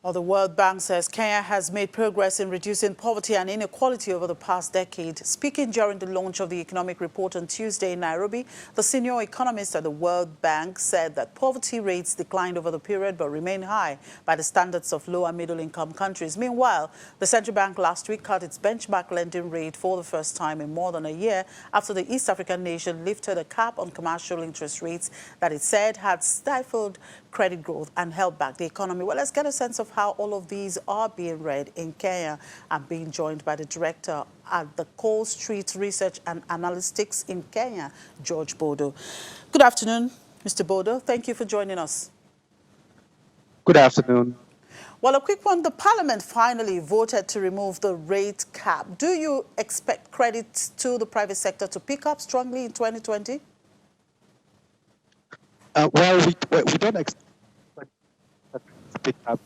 Well, the World Bank says Kenya has made progress in reducing poverty and inequality over the past decade. Speaking during the launch of the economic report on Tuesday in Nairobi, the senior economist at the World Bank said that poverty rates declined over the period but remain high by the standards of low and middle-income countries. Meanwhile, the central bank last week cut its benchmark lending rate for the first time in more than a year after the East African nation lifted a cap on commercial interest rates that it said had stifled credit growth and held back the economy. Well, let's get a sense of how all of these are being read in Kenya. I'm being joined by the director at the Call Street Research and Analytics in Kenya, George Bodo. Good afternoon, Mr. Bodo. Thank you for joining us. Good afternoon. Well, a quick one. The Parliament finally voted to remove the rate cap. Do you expect credit to the private sector to pick up strongly in 2020? Well, we don't expect to pick up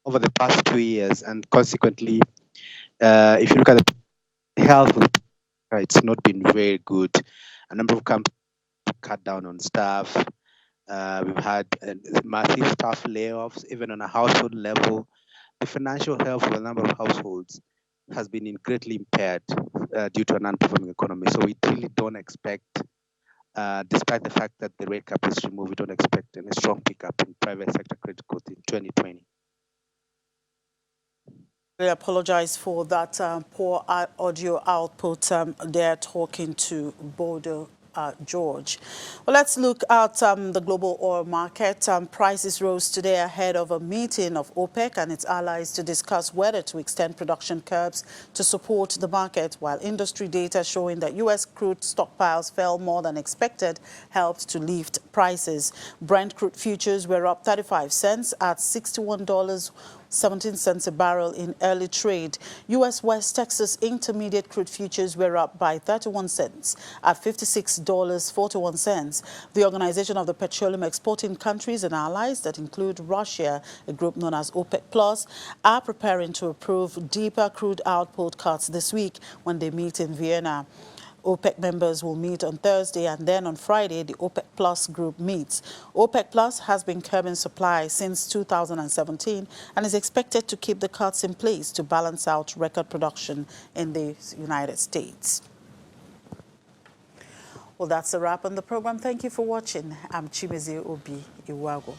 over the past 2 years, and consequently, if you look at the health, it's not been very good. A number of companies cut down on staff. We've had massive staff layoffs, even on a household level. The financial health of a number of households has been greatly impaired due to an unperforming economy. So we really don't expect, despite the fact that the rate cap is removed, we don't expect any strong pickup in private sector credit growth in 2020. I apologize for that poor audio output. They're talking to Bodo George. Well, let's look at the global oil market. Prices rose today ahead of a meeting of OPEC and its allies to discuss whether to extend production curbs to support the market, while industry data showing that U.S. crude stockpiles fell more than expected helped to lift prices. Brent crude futures were up 35 cents at $61.17 a barrel in early trade. U.S. West Texas Intermediate crude futures were up by 31 cents at $56.41. The Organization of the Petroleum Exporting Countries and Allies, that include Russia, a group known as OPEC+, are preparing to approve deeper crude output cuts this week when they meet in Vienna. OPEC members will meet on Thursday, and then on Friday, the OPEC Plus group meets. OPEC Plus has been curbing supply since 2017 and is expected to keep the cuts in place to balance out record production in the United States. Well, that's a wrap on the program. Thank you for watching. I'm Chimezie Obi Iwago.